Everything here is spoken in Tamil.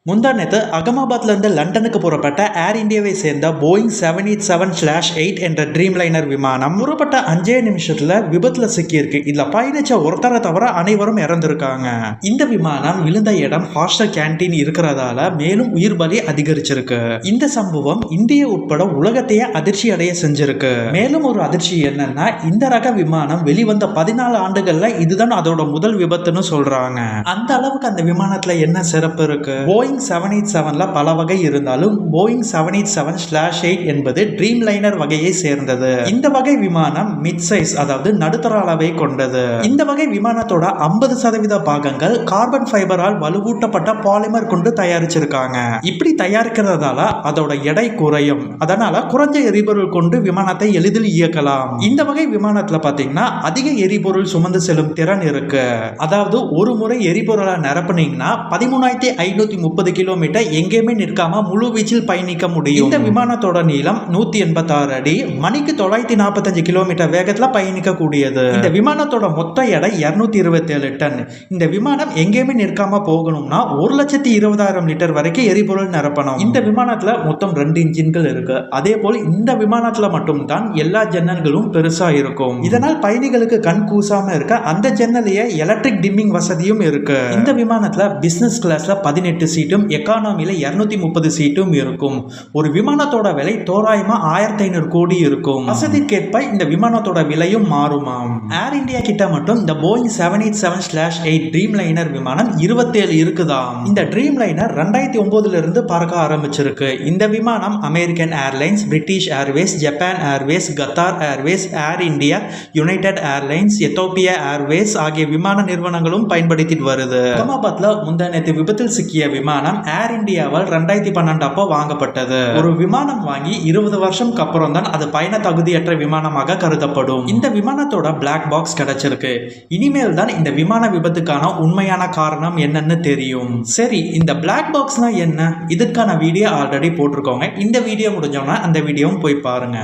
முந்தா நேத்து அகமதாபாத்ல இருந்து லண்டனுக்கு புறப்பட்ட ஏர் இந்தியாவை சேர்ந்த போயிங் 787-8 என்ற ட்ரீம் லைனர் விமானம் புறப்பட்ட 5 நிமிஷத்துல விபத்துல சிக்கியிருக்கு. இதுல பயணிச்ச ஒருத்தரை தவிர அனைவரும் இறந்திருக்காங்க. இந்த விமானம் விழுந்த இடம் ஹாஸ்டல் கேன்டீன் இருக்கிறதால மேலும் உயிர் பலி அதிகரிச்சிருக்கு. இந்த சம்பவம் இந்தியா உட்பட உலகத்தையே அதிர்ச்சி அடைய செஞ்சிருக்கு. மேலும் ஒரு அதிர்ச்சி என்னன்னா, இந்த ரக விமானம் வெளிவந்த 14 ஆண்டுகள்ல இதுதான் அதோட முதல் விபத்துன்னு சொல்றாங்க. அந்த அளவுக்கு அந்த விமானத்துல என்ன சிறப்பு இருக்கு? போயிங் 787ல பல வகை இருந்தாலும் போயிங் 787-8 என்பது ட்ரீம் லைனர் வகையை சேர்ந்தது. இந்த வகை விமானம் மிட் சைஸ், அதாவது நடுத்தர அளவை கொண்டது. இந்த வகை விமானத்தோட 50% பாகங்கள் கார்பன் ஃபைபரால் வலுவூட்டப்பட்ட பாலிமர் கொண்டு தயாரிச்சிருக்காங்க. இப்படி தயாரிக்கிறதால அதோட எடை குறையும். அதனால குறைஞ்ச எரிபொருள் கொண்டு விமானத்தை எளிதில் இயக்கலாம். இந்த வகை விமானத்துல பாத்தீங்கன்னா அதிக எரிபொருள் சுமந்து செல்லும் திறன் இருக்கு. அதாவது ஒரு முறை எரிபொருளை நிரப்புனீங்கன்னா 13,530 கிலோமீட்டர் எங்கேயுமே நிற்காம முழு வீச்சில் பயணிக்க முடியும். இந்த விமானத்தோட நீளம் 186 அடி, மணிக்கு 945 கிலோமீட்டர் வேகத்துல பயணிக்க கூடியது. இந்த விமானத்தோட மொத்த எடை 227 டன். இந்த விமானம் எங்கேயுமே நிற்காம போகணும்னா 1,20,000 லிட்டர் வரைக்கும் எரிபொருள் நிரப்பணும். இந்த விமானத்துல மொத்தம் 2 இன்ஜின்கள் இருக்கு. அதே போல் இந்த விமானத்துல மட்டும் தான் எல்லா ஜன்னல்களும் பெருசா இருக்கும். இதனால் பயணிகளுக்கு கண் கூசாம இருக்க அந்த ஜன்னலையே எலக்ட்ரிக் டிம்மிங் வசதியும் இருக்கு. இந்த விமானத்துல பிசினஸ் கிளாஸ்ல 18 சீட்டும் எக்கானமில 230 சீட்டும் இருக்கும். ஒரு விமானத்தோட விலை தோராயமா 1,500 கோடி இருக்கும். வசதிக்கேற்ப இந்த விமானத்தோட விலையும் மாறுமாம். ஏர் இந்தியா கிட்ட மட்டும் இந்த போயிங் 787-8 ட்ரீம் லைனர் விமானம் 27 இருக்குதாம். இந்த ட்ரீம் லைனர் 2009 இருந்து பறக்க ஆரம்பிச்சிருக்கு. இந்த விமானம் American Airlines, British Airways, Japan Airways, Qatar Airways, Air India, United Airlines, Ethiopia Airways ஆகிய விமான நிறுவனங்களும் பயன்படுத்திட்டு வருது. அகமதாபாத்ல முந்தா நேத்து விபத்தில் சிக்கிய விமானம் ஏர் இந்தியாவால் 2012 அப்போ வாங்கப்பட்டது. ஒரு விமானம் வாங்கி 20 வருஷம்க்கு அப்புறம் தான் அது பயண தகுதியற்ற விமானமாக கருதப்படும். இந்த விமானத்தோட பிளாக் பாக்ஸ் கிடைச்சிருக்கு. இனிமேல் தான் இந்த விமான விபத்துக்கான உண்மையான காரணம் என்னன்னு தெரியும். சரி, இந்த பிளாக் பாக்ஸ்னா என்ன? இதுக்கான வீடியோ ஆல்ரெடி போட்டிருக்கோங்க. இந்த வீடியோ முடிஞ்சோன்னா அந்த வீடியோவும் போய் பாருங்க.